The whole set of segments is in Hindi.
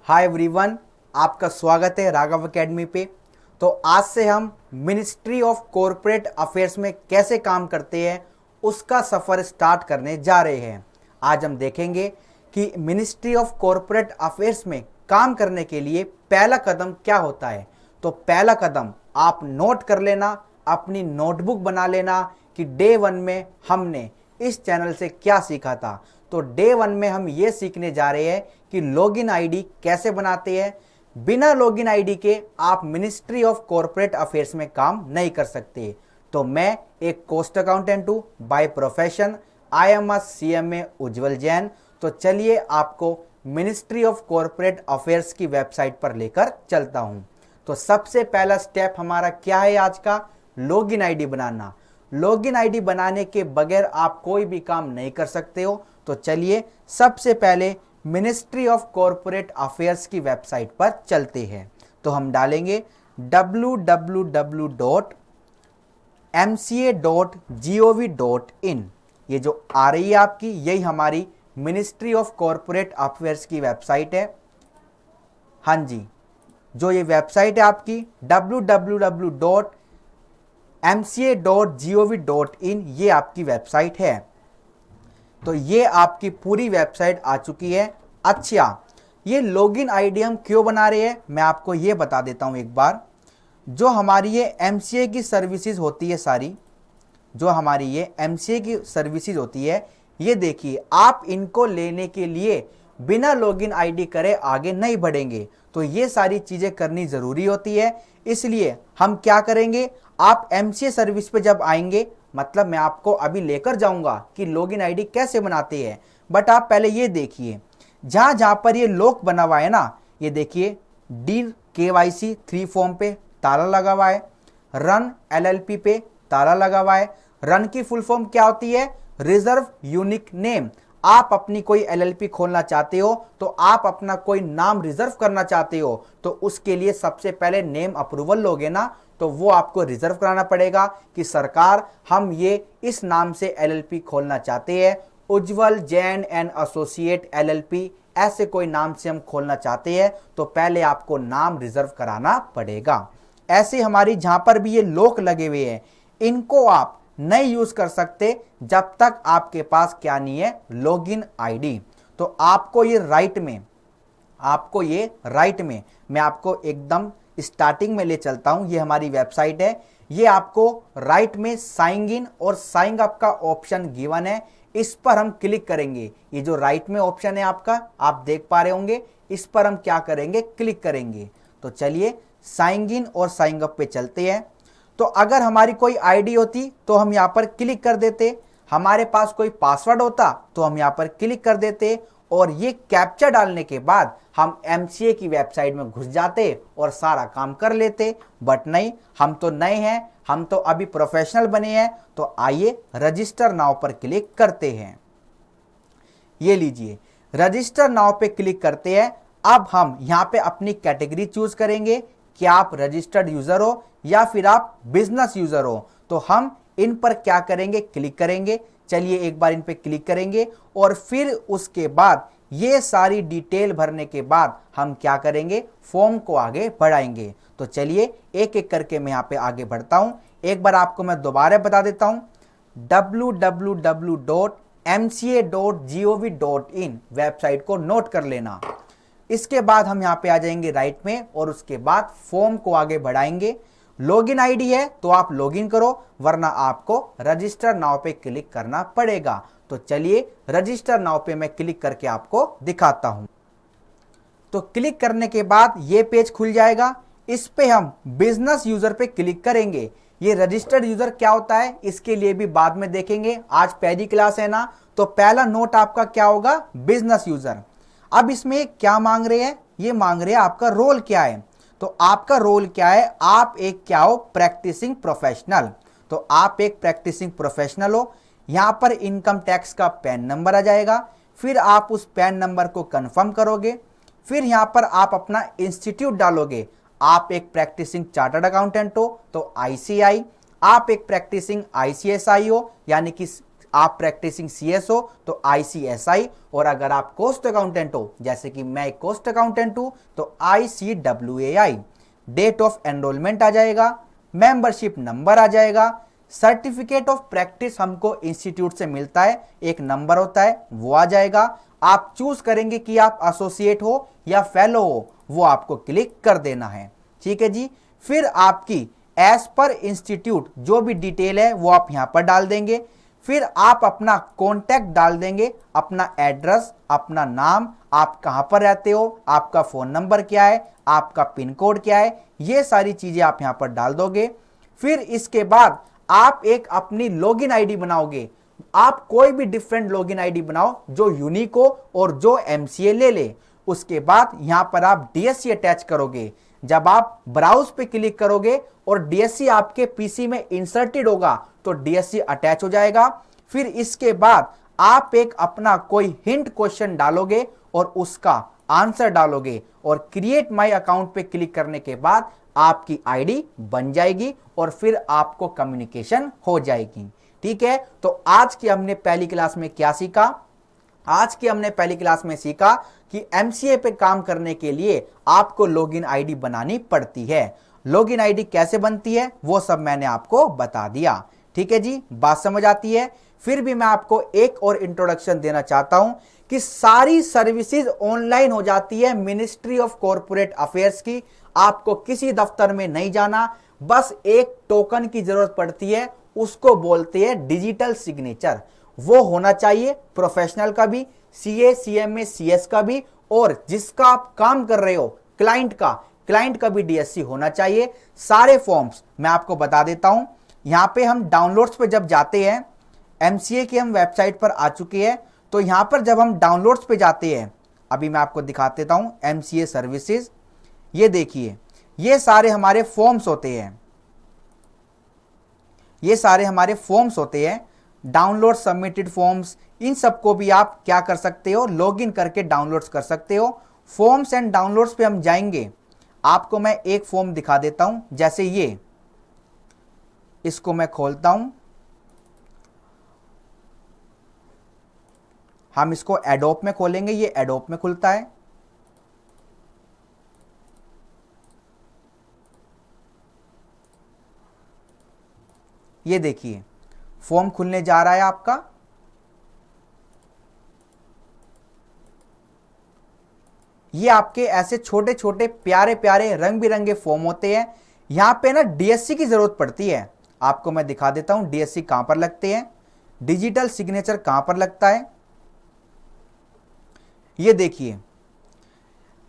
हाय एवरीवन, आपका स्वागत है राघव एकेडमी पे। तो आज से हम मिनिस्ट्री ऑफ कॉरपोरेट अफेयर्स में कैसे काम करते हैं उसका सफ़र स्टार्ट करने जा रहे हैं। आज हम देखेंगे कि मिनिस्ट्री ऑफ कॉरपोरेट अफेयर्स में काम करने के लिए पहला कदम क्या होता है। तो पहला कदम आप नोट कर लेना, अपनी नोटबुक बना लेना कि डे 1 में हमने इस चैनल से क्या सीखा था। तो डे 1 में हम ये सीखने जा रहे हैं कि लॉगिन आईडी कैसे बनाते हैं। बिना लॉगिन आईडी के आप मिनिस्ट्री ऑफ कॉरपोरेट अफेयर्स में काम नहीं कर सकते। तो मैं एक कॉस्ट अकाउंटेंट हूँ by profession. I am a CMA उज्जवल जैन। तो चलिए आपको मिनिस्ट्री ऑफ कॉरपोरेट अफेयर्स की वेबसाइट पर लेकर चलता हूँ। तो सबसे पहला स्टेप हमारा क्या है आज का, लॉगिन आईडी बनाना। लॉगिन आईडी बनाने के बगैर आप कोई भी काम नहीं कर सकते हो। तो चलिए सबसे पहले मिनिस्ट्री ऑफ कॉरपोरेट अफेयर्स की वेबसाइट पर चलते हैं। तो हम डालेंगे www.mca.gov.in। ये जो आ रही है आपकी, यही हमारी मिनिस्ट्री ऑफ कॉरपोरेट अफेयर्स की वेबसाइट है। हाँ जी, जो ये वेबसाइट है आपकी www.mca.gov.in, ये आपकी वेबसाइट है। तो ये आपकी पूरी वेबसाइट आ चुकी है। अच्छा, ये लॉगिन आईडी हम क्यों बना रहे हैं मैं आपको ये बता देता हूँ एक बार। जो हमारी ये MCA की सर्विसेज होती है सारी, जो हमारी ये MCA की सर्विसेज होती है, ये देखिए आप इनको लेने के लिए बिना लॉगिन आईडी करे आगे नहीं बढ़ेंगे। तो ये सारी चीज़ें करनी ज़रूरी होती है। इसलिए हम क्या करेंगे, आप MCA सर्विस पे जब आएंगे, मतलब मैं आपको अभी लेकर जाऊंगा कि लॉगिन आईडी कैसे बनाते हैं, बट आप पहले ये देखिए जहाँ जहाँ पर ये लॉक बना हुआ है ना, ये देखिए DKYC 3 फॉर्म पे ताला लगा हुआ है, रन LLP पे ताला लगा हुआ है। रन की फुल फॉर्म क्या होती है, रिजर्व यूनिक नेम। आप अपनी कोई LLP खोलना चाहते हो, तो आप अपना कोई नाम रिजर्व करना चाहते हो, तो उसके लिए सबसे पहले नेम अप्रूवल लोगे ना, तो वो आपको रिजर्व कराना पड़ेगा कि सरकार हम ये इस नाम से LLP खोलना चाहते हैं, उज्जवल जैन एंड एसोसिएट LLP, ऐसे कोई नाम से हम खोलना चाहते हैं। तो पहले आपको नाम रिजर्व कराना पड़ेगा। ऐसे हमारी जहां पर भी ये लॉक लगे हुए हैं, इनको आप नहीं यूज कर सकते जब तक आपके पास क्या नहीं है, लॉगिन आईडी। तो आपको ये राइट में मैं आपको एकदम स्टार्टिंग में ले चलता हूं। ये हमारी वेबसाइट है। ये आपको राइट में साइन इन और साइन अप का ऑप्शन गिवन है, इस पर हम क्लिक करेंगे। ये जो राइट में ऑप्शन है आपका, आप देख पा रहे होंगे, इस पर हम क्या करेंगे, क्लिक करेंगे। तो चलिए साइन इन और साइन अप पे चलते हैं। तो अगर हमारी कोई आईडी होती तो हम यहाँ पर क्लिक कर देते, हमारे पास कोई पासवर्ड होता तो हम यहाँ पर क्लिक कर देते, और ये कैप्चा डालने के बाद हम MCA की वेबसाइट में घुस जाते और सारा काम कर लेते। बट नहीं, हम तो नए हैं, हम तो अभी प्रोफेशनल बने हैं। तो आइए रजिस्टर नाउ पर क्लिक करते हैं। ये लीजिए, रजिस्टर नाउ पे क्लिक करते हैं। अब हम यहाँ पे अपनी कैटेगरी चूज करेंगे कि आप रजिस्टर्ड यूजर हो या फिर आप बिजनेस यूजर हो। तो हम इन पर क्या करेंगे, क्लिक करेंगे। चलिए एक बार इन पे क्लिक करेंगे और फिर उसके बाद ये सारी डिटेल भरने के बाद हम क्या करेंगे, फॉर्म को आगे बढ़ाएंगे। तो चलिए एक एक करके मैं यहाँ पे आगे बढ़ता हूँ। एक बार आपको मैं दोबारा बता देता हूँ, www.mca.gov.in वेबसाइट को नोट कर लेना। इसके बाद हम यहाँ पे आ जाएंगे राइट में और उसके बाद फॉर्म को आगे बढ़ाएंगे। लॉगिन आईडी है तो आप लॉगिन करो, वरना आपको रजिस्टर नाउ पे क्लिक करना पड़ेगा। तो चलिए रजिस्टर नाउ पे मैं क्लिक करके आपको दिखाता हूं। तो क्लिक करने के बाद ये पेज खुल जाएगा। इस पे हम बिजनेस यूजर पे क्लिक करेंगे। ये रजिस्टर्ड यूजर क्या होता है इसके लिए भी बाद में देखेंगे, आज पहली क्लास है ना। तो पहला नोट आपका क्या होगा, बिजनेस यूजर। अब इसमें क्या मांग रहे हैं, ये मांग रहे हैं आपका रोल क्या है। तो आपका रोल क्या है, आप एक क्या हो, प्रैक्टिसिंग प्रोफेशनल। तो आप एक प्रैक्टिसिंग प्रोफेशनल हो। यहां पर इनकम टैक्स का पैन नंबर आ जाएगा, फिर आप उस पैन नंबर को कंफर्म करोगे। फिर यहां पर आप अपना इंस्टीट्यूट डालोगे। आप एक प्रैक्टिसिंग चार्टर्ड अकाउंटेंट हो तो ICI, आप एक प्रैक्टिसिंग ICSI हो यानी कि आप प्रैक्टिसिंग सीएस हो तो आईसीएसआई, और अगर आप कॉस्ट अकाउंटेंट हो जैसे कि मैं एक कॉस्ट अकाउंटेंट हूं तो आईसीडब्ल्यूएआई। डेट ऑफ एनरोलमेंट आ जाएगा, मेंबरशिप नंबर आ जाएगा, सर्टिफिकेट ऑफ प्रैक्टिस हमको इंस्टीट्यूट से मिलता है, एक नंबर होता है वो आ जाएगा। आप चूज करेंगे कि आप एसोसिएट हो या फेलो हो, वो आपको क्लिक कर देना है। ठीक है जी। फिर आपकी एज पर इंस्टीट्यूट जो भी डिटेल है वो आप यहां पर डाल देंगे। फिर आप अपना कॉन्टैक्ट डाल देंगे, अपना एड्रेस, अपना नाम, आप कहां पर रहते हो, आपका फोन नंबर क्या है, आपका पिन कोड क्या है, ये सारी चीजें आप यहां पर डाल दोगे। फिर इसके बाद आप एक अपनी लॉगिन आईडी बनाओगे। आप कोई भी डिफरेंट लॉगिन आईडी बनाओ जो यूनिक हो और जो एमसीए ले ले। उसके बाद यहां पर आप डीएससी अटैच करोगे। जब आप ब्राउज पे क्लिक करोगे और डीएससी आपके पीसी में इंसर्टेड होगा तो डीएससी अटैच हो जाएगा। फिर इसके बाद आप एक अपना कोई हिंट क्वेश्चन डालोगे और उसका आंसर डालोगे और क्रिएट माय अकाउंट पे क्लिक करने के बाद आपकी आईडी बन जाएगी और फिर आपको कम्युनिकेशन हो जाएगी। ठीक है, तो आज की हमने पहली क्लास में क्या सीखा? आज की हमने पहली क्लास में सीखा कि एमसीए पे काम करने के लिए आपको लॉगिन आईडी बनानी पड़ती है। लॉगिन आईडी कैसे बनती है वो सब मैंने आपको बता दिया। ठीक है जी, बात समझ आती है? फिर भी मैं आपको एक और इंट्रोडक्शन देना चाहता हूं कि सारी सर्विसेज ऑनलाइन हो जाती है मिनिस्ट्री ऑफ कॉर्पोरेट अफेयर्स की। आपको किसी दफ्तर में नहीं जाना, बस एक टोकन की जरूरत पड़ती है, उसको बोलते हैं डिजिटल सिग्नेचर। वो होना चाहिए प्रोफेशनल का भी, सीए, सीएमए, सीएस का भी, और जिसका आप काम कर रहे हो क्लाइंट का भी डीएससी होना चाहिए। सारे फॉर्म्स मैं आपको बता देता हूं। यहां पे हम डाउनलोड्स पे जब जाते हैं, एमसीए की हम वेबसाइट पर आ चुके हैं, तो यहां पर जब हम डाउनलोड्स पे जाते हैं, अभी मैं आपको दिखा देता हूं एमसीए सर्विसेज। ये देखिए, ये सारे हमारे फॉर्म्स होते हैं, ये सारे हमारे फॉर्म्स होते हैं, डाउनलोड सबमिटेड फॉर्म्स। इन सबको भी आप क्या कर सकते हो, लॉगिन करके डाउनलोड्स कर सकते हो। फॉर्म्स एंड डाउनलोड्स पे हम जाएंगे, आपको मैं एक फॉर्म दिखा देता हूं, जैसे ये, इसको मैं खोलता हूं। हम इसको एडोब में खोलेंगे, ये एडोब में खुलता है। ये देखिए, फॉर्म खुलने जा रहा है आपका। ये आपके ऐसे छोटे छोटे प्यारे प्यारे रंग बिरंगे फॉर्म होते हैं। यहां पे ना डीएससी की जरूरत पड़ती है। आपको मैं दिखा देता हूं डीएससी कहां पर लगते हैं, डिजिटल सिग्नेचर कहां पर लगता है। ये देखिए,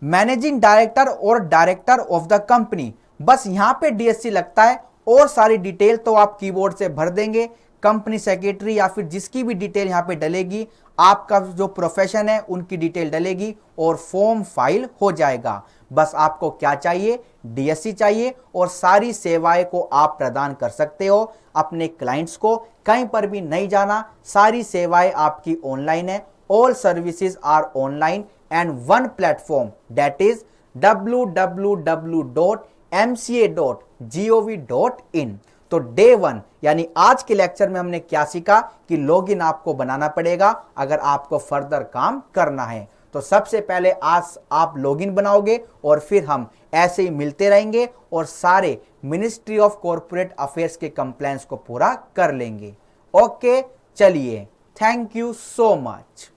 मैनेजिंग डायरेक्टर और डायरेक्टर ऑफ द कंपनी, बस यहां पे डीएससी लगता है और सारी डिटेल तो आप कीबोर्ड से भर देंगे। कंपनी सेक्रेटरी या फिर जिसकी भी डिटेल यहां पे डलेगी, आपका जो प्रोफेशन है उनकी डिटेल डलेगी और फॉर्म फाइल हो जाएगा। बस आपको क्या चाहिए, डीएससी चाहिए, और सारी सेवाएं को आप प्रदान कर सकते हो अपने क्लाइंट्स को। कहीं पर भी नहीं जाना, सारी सेवाएं आपकी ऑनलाइन है। All services are online and one platform, that is www.mca.gov.in। तो डे 1 यानी आज के लेक्चर में हमने क्या सीखा कि लॉगिन आपको बनाना पड़ेगा अगर आपको फर्दर काम करना है। तो सबसे पहले आज आप लॉगिन बनाओगे और फिर हम ऐसे ही मिलते रहेंगे और सारे मिनिस्ट्री ऑफ कॉर्पोरेट अफेयर्स के कंप्लायंस को पूरा कर लेंगे। ओके, चलिए, थैंक यू सो मच।